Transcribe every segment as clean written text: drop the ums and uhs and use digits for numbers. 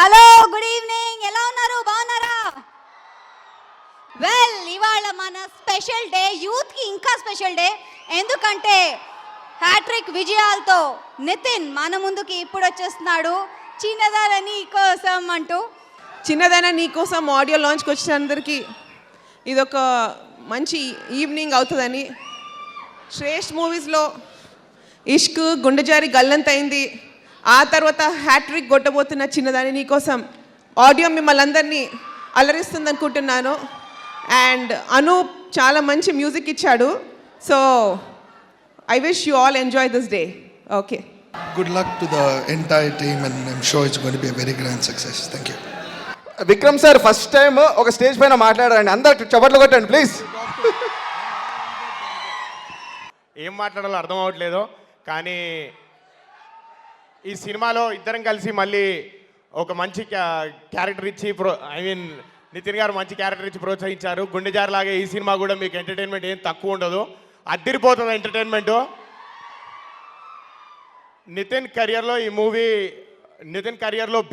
Hello, good evening. ఎలా ఉన్నారు? బాగున్నారా? వెల్, ఇవాళ మన స్పెషల్ డే, యూత్ కి ఇంకా స్పెషల్ డే. ఎందుకంటే హ్యాట్రిక్ విజయాలతో నితిన్ మన ముందుకి ఇప్పుడు వచ్చేస్తున్నాడు. చిన్నదాన నీ కోసం అంటూ. చిన్నదాన నీ కోసం ఆడియో లాంచ్కి వచ్చిన అందరికీ ఇదొక మంచి ఈవినింగ్ అవుతుందని, శ్రేష్ఠ మూవీస్లో ఇష్క్, గుండెజారి, గల్లంతైంది, ఆ తర్వాత హ్యాట్రిక్ కొట్టబోతున్న చిన్నదాని నీకోసం ఆడియో మిమ్మల్ని అందరినీ అలరిస్తుంది అనుకుంటున్నాను. అండ్ అనూప్ చాలా మంచి మ్యూజిక్ ఇచ్చాడు. So I wish you all enjoy this day. Okay, good luck to the entire team and I'm sure it's going to be a very grand success. Thank you. Vikram sir first time ఒక stage పైన మాట్లాడారండి. అందరు చప్పట్లు కొట్టండి please. ఏం మాట్లాడాలో అర్థం అవ్వట్లేదు, కానీ ఈ సినిమాలో ఇద్దరం కలిసి మళ్ళీ ఒక మంచి క్యారెక్టర్ ఇచ్చి నితిన్ గారు మంచి క్యారెక్టర్ ఇచ్చి ప్రోత్సహించారు. గుండెజారు లాగే ఈ సినిమా కూడా మీకు ఎంటర్టైన్మెంట్ ఏం తక్కువ ఉండదు, అద్దిరిపోతుంది ఎంటర్టైన్మెంటు. నితిన్ కెరియర్లో ఈ మూవీ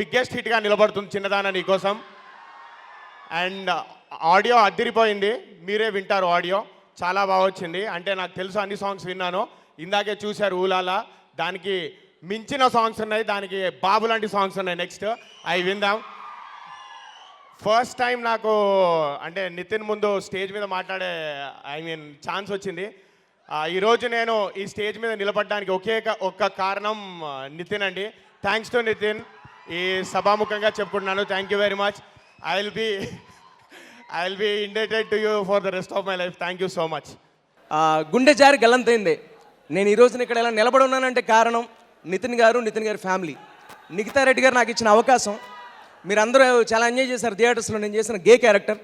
బిగ్గెస్ట్ హిట్గా నిలబడుతుంది చిన్నదాన నీకోసం. అండ్ ఆడియో అద్దిరిపోయింది, మీరే వింటారు. ఆడియో చాలా బాగా వచ్చింది. అంటే నాకు తెలుసు, అన్ని సాంగ్స్ విన్నాను, ఇందాకే చూశారు ఊలాలా. దానికి మించిన సాంగ్స్ ఉన్నాయి, దానికి బాబు లాంటి సాంగ్స్ ఉన్నాయి. నెక్స్ట్ అవి విందాం. ఫస్ట్ టైం నాకు అంటే నితిన్ ముందు స్టేజ్ మీద మాట్లాడే ఛాన్స్ వచ్చింది. ఈరోజు నేను ఈ స్టేజ్ మీద నిలబడడానికి ఒక్క కారణం నితిన్ అండి. Thanks to Nithin. ఈ సభాముఖంగా చెప్పుకుంటున్నాను. Thank you very much. I will be indebted to you for the rest of my life. Thank you so much. గుండె జారి గల్లంతైంది. నేను ఈ రోజున ఇక్కడ ఇలా నిలబడి ఉన్నానంటే కారణం నితిన్ గారి ఫ్యామిలీ. నిఖితా రెడ్డి గారు నాకు ఇచ్చిన అవకాశం. మీరందరూ చాలా ఎంజాయ్ చేశారు థియేటర్స్లో నేను చేసిన గే క్యారెక్టర్.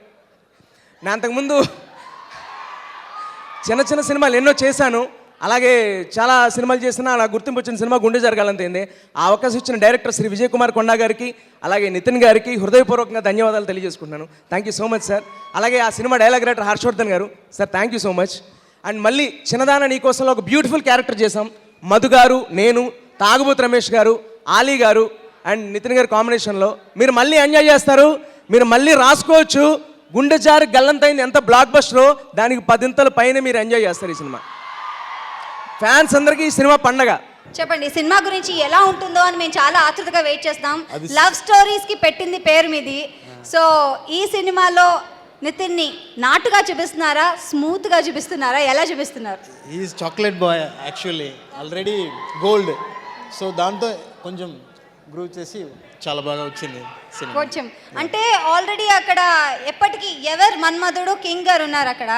నేను అంతకుముందు చిన్న సినిమాలు ఎన్నో చేశాను, అలాగే చాలా సినిమాలు చేసినా నాకు గుర్తింపు వచ్చిన సినిమా గుండె జారి గల్లంతైంది. ఆ అవకాశం ఇచ్చిన డైరెక్టర్ శ్రీ విజయ్ కుమార్ కొండా గారికి, అలాగే నితిన్ గారికి హృదయపూర్వకంగా ధన్యవాదాలు తెలియజేసుకుంటున్నాను. Thank you so much sir. అలాగే ఆ సినిమా డైలాగ్ రైటర్ హర్షవర్ధన్ గారు, sir thank you so much. And మళ్ళీ చిన్నదాన నీకోసంలో ఒక బ్యూటిఫుల్ క్యారెక్టర్ చేశాం. మధు గారు, నేను, తాగుబోతు రమేష్ గారు, ఆలీ గారు అండ్ నితిన్ గారి కాంబినేషన్లో మీరు మళ్ళీ ఎంజాయ్ చేస్తారు. మీరు మళ్ళీ రాసుకోవచ్చు. గుండె జారి గల్లంతైంది ఎంత బ్లాక్ బస్టరో దానికి 10 పైన మీరు ఎంజాయ్ చేస్తారు. ఈ సినిమా ఫ్యాన్స్ అందరికీ ఈ సినిమా పండగ. చెప్పండి, సినిమా గురించి ఎలా ఉంటుందో అని మేము చాలా ఆతృతగా వెయిట్ చేస్తాం. లవ్ స్టోరీస్ కి పెట్టింది పేరు మీది. సో ఈ సినిమాలో నితిన్ ని నాటుగా చూపిస్తున్నారా, స్మూత్ గా చూపిస్తున్నారా, ఎలా చూపిస్తున్నారు? Is chocolate boy actually, already gold. So దాంతో కొంచెం గ్రూవ్ చేసి చాలా బాగా వచ్చింది సినిమా. కొంచెం అంటే ఆల్రెడీ అక్కడ ఎప్పటికీ ఎవరు మన్మధుడు కింగ్ గారు ఉన్నారు అక్కడ.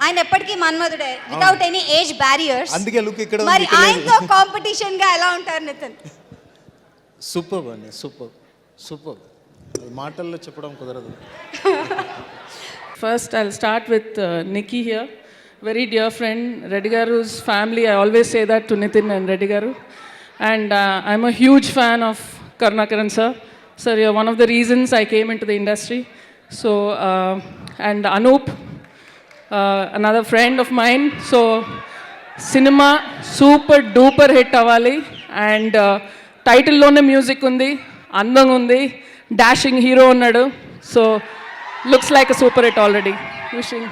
ఆయన ఎప్పటికీ మన్మధుడే, వితౌట్ ఎనీ ఏజ్ బ్యారియర్స్. అందుకే లుక్ ఇక్కడ మరి ఆయనతో కాంపిటీషన్ గా ఎలా ఉంటారు నితిన్? సూపర్ అండి, సూపర్. మాటల్లో చెప్పడం కుదరదు. First, I'll start with Nikki here. Very dear friend, Reddy Garu's family. I always say that to Nitin and Reddy Garu. And I'm a huge fan of Karunakaran sir. Sir, you're one of the reasons I came into the industry. So, and Anoop, another friend of mine. So, cinema super duper hit avali. And title lone music undi, andam undi, dashing hero unnadu. So, looks like a super hit already. Wishing.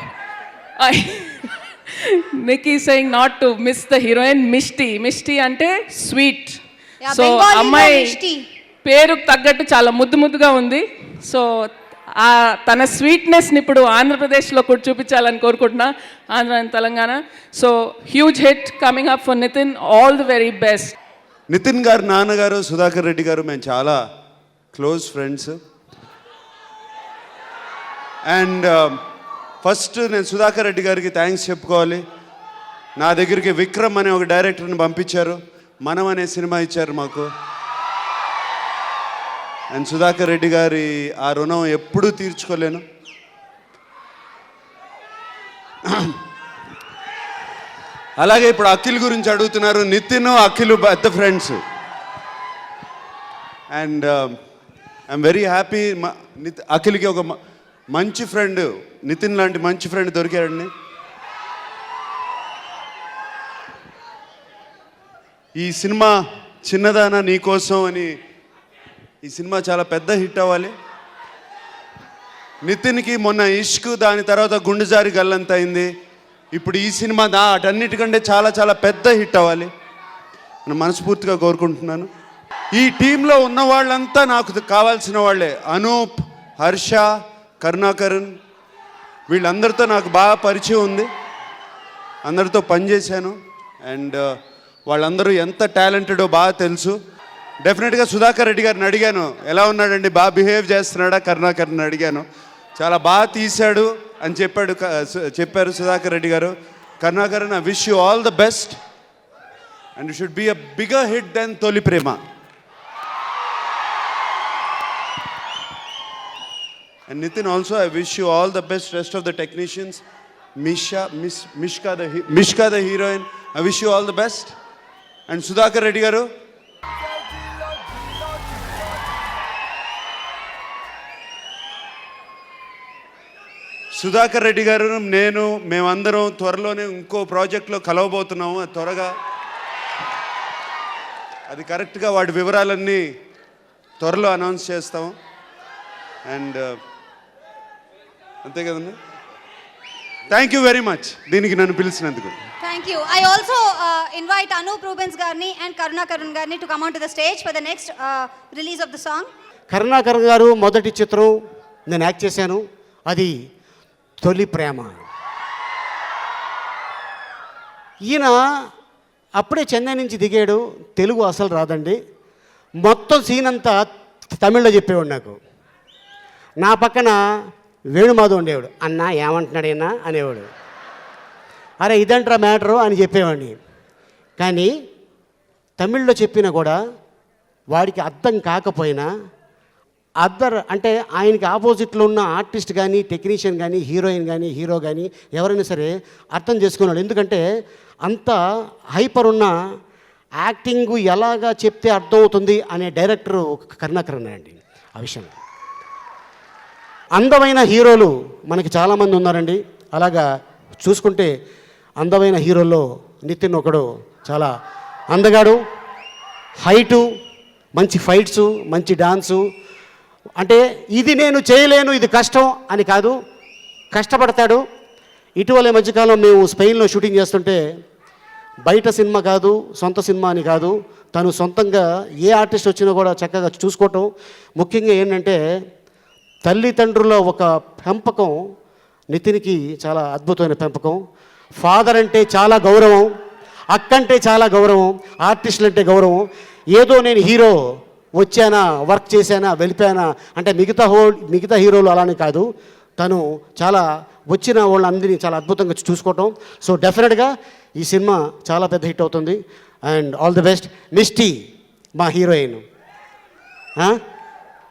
Nikki saying not to miss the heroine Mishti ante sweet. So అమ్మాయి పేరుకు తగ్గట్టు చాలా ముద్దుగా ఉంది. So తన స్వీట్నెస్ని ఇప్పుడు ఆంధ్రప్రదేశ్లో కూడా చూపించాలని కోరుకుంటున్నా, Andhra and Telangana. So huge hit coming up for Nithin. All the very best. Nithin గారు నాన్నగారు సుధాకర్ రెడ్డి గారు మేము చాలా క్లోజ్ ఫ్రెండ్స్. అండ్ ఫస్ట్ నేను సుధాకర్ రెడ్డి గారికి థ్యాంక్స్ చెప్పుకోవాలి. నా దగ్గరికి విక్రమ్ అనే ఒక డైరెక్టర్ని పంపించారు, మనం అనే సినిమా ఇచ్చారు మాకు. అండ్ సుధాకర్ రెడ్డి గారి ఆ రుణం ఎప్పుడూ తీర్చుకోలేను. అలాగే ఇప్పుడు అఖిల్ గురించి అడుగుతున్నారు. నితిన్, అఖిల్ పెద్ద friends. And I'm very happy అఖిల్కి ఒక మంచి ఫ్రెండ్, నితిన్ లాంటి మంచి ఫ్రెండ్ దొరికారండి. ఈ సినిమా చిన్నదాన నీకోసం అని ఈ సినిమా చాలా పెద్ద హిట్ అవ్వాలి. నితిన్కి మొన్న ఇష్క్, దాని తర్వాత గుండెజారి గల్లంత అయింది. ఇప్పుడు ఈ సినిమా అటన్నిటికంటే చాలా చాలా పెద్ద హిట్ అవ్వాలి నేను మనస్ఫూర్తిగా కోరుకుంటున్నాను. ఈ టీంలో ఉన్న వాళ్ళంతా నాకు కావాల్సిన వాళ్ళే. అనూప్, హర్ష, కరుణాకరణ్, వీళ్ళందరితో నాకు బాగా పరిచయం ఉంది. అందరితో పనిచేశాను. అండ్ వాళ్ళందరూ ఎంత టాలెంటెడో బాగా తెలుసు. డెఫినెట్గా సుధాకర్ రెడ్డి గారిని అడిగాను, ఎలా ఉన్నాడండి, బాగా బిహేవ్ చేస్తున్నాడా కరుణాకర్ని అడిగాను. చాలా బాగా తీశాడు అని చెప్పారు సుధాకర్ రెడ్డి గారు. Karunakaran, I wish you all the best and you should be a bigger hit then Tholi Prema. And Nitin also, I wish you all the best, rest of the technicians. Mishka the heroine, I wish you all the best. And Sudhakar Reddy garu, Sudhakar Reddy గారు, మేమందరం త్వరలోనే ఇంకో ప్రాజెక్ట్లో కలవబోతున్నాము. త్వరగా అది కరెక్ట్గా వాటి వివరాలన్నీ త్వరలో అనౌన్స్ చేస్తాము. అండ్ అంతే కదండి. థ్యాంక్ యూ వెరీ మచ్ దీనికి నన్ను పిలిచినందుకు. Thank you. I also invite Anoop Rubens గారిని అండ్ కరుణాకరణ్ గారిని to come on to the stage for the next release of the song. Karunakaran గారు మొదటి చిత్రం నేను యాక్ట్ చేశాను, అది తొలి ప్రేమ. ఈయన అప్పుడే చెన్నై నుంచి దిగాడు, తెలుగు అసలు రాదండి. మొత్తం సీన్ అంతా తమిళ్లో చెప్పేవాడు నాకు. నా పక్కన వేణుమాధవ్ ఉండేవాడు, అన్న ఏమంటున్నాడైనా అనేవాడు. అరే ఇదంట్రా మ్యాటరు అని చెప్పేవాడిని. కానీ తమిళ్లో చెప్పినా కూడా వాడికి అర్థం కాకపోయినా అంటే ఆయనకి ఆపోజిట్లో ఉన్న ఆర్టిస్ట్ కానీ, టెక్నీషియన్ కానీ, హీరోయిన్ కానీ, హీరో కానీ ఎవరైనా సరే అర్థం చేసుకున్నాడు. ఎందుకంటే అంత హైపర్ ఉన్న యాక్టింగ్ ఎలాగా చెప్తే అర్థమవుతుంది అనే డైరెక్టరు కరుణాకరణ్ అండి. ఆ విషయం అందమైన హీరోలు మనకి చాలామంది ఉన్నారండి. అలాగా చూసుకుంటే అందమైన హీరోల్లో నితిన్ ఒకడు. చాలా అందగాడు, హైటు, మంచి ఫైట్సు, మంచి డాన్సు. అంటే ఇది నేను చేయలేను, ఇది కష్టం అని కాదు, కష్టపడతాడు. ఇటీవల మధ్యకాలం మేము స్పెయిన్లో షూటింగ్ చేస్తుంటే బయట సినిమా కాదు, సొంత సినిమా అని కాదు, తను సొంతంగా ఏ ఆర్టిస్ట్ వచ్చినా కూడా చక్కగా చూసుకోవటం. ముఖ్యంగా ఏంటంటే తల్లిదండ్రుల ఒక పెంపకం నితిన్కి చాలా అద్భుతమైన పెంపకం. ఫాదర్ అంటే చాలా గౌరవం, అక్కంటే చాలా గౌరవం, ఆర్టిస్టులు అంటే గౌరవం. ఏదో నేను హీరో వచ్చానా, వర్క్ చేశానా, వెళ్ళిపోయానా అంటే మిగతా హీరోలు అలానే కాదు. తను చాలా వచ్చిన వాళ్ళందరినీ చాలా అద్భుతంగా చూసుకోవటం. సో డెఫినెట్గా ఈ సినిమా చాలా పెద్ద హిట్ అవుతుంది. And all the best. Misty మా హీరోయిన్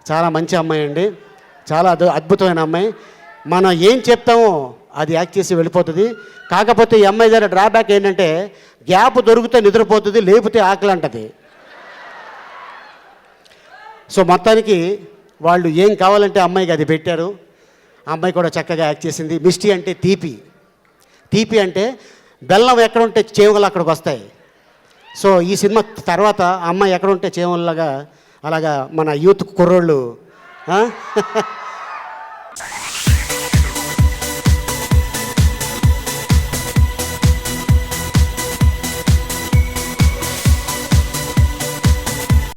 చాలా మంచి అమ్మాయి అండి, చాలా అద్భుతమైన అమ్మాయి. మనం ఏం చెప్తామో అది యాక్ట్ చేసి వెళ్ళిపోతుంది. కాకపోతే ఈ అమ్మాయి దగ్గర డ్రాబ్యాక్ ఏంటంటే గ్యాప్ దొరికితే నిద్రపోతుంది, లేకపోతే ఆకలి అంటది. సో మొత్తానికి వాళ్ళు ఏం కావాలంటే అమ్మాయికి అది పెట్టారు. అమ్మాయి కూడా చక్కగా యాక్ట్ చేసింది. మిస్టీ అంటే తీపి, తీపి అంటే బెల్లం ఎక్కడ ఉంటే చేమలు అక్కడికి వస్తాయి. సో ఈ సినిమా తర్వాత అమ్మాయి ఎక్కడ ఉంటే చేమల్లాగా అలాగా మన యూత్ కుర్రోళ్ళు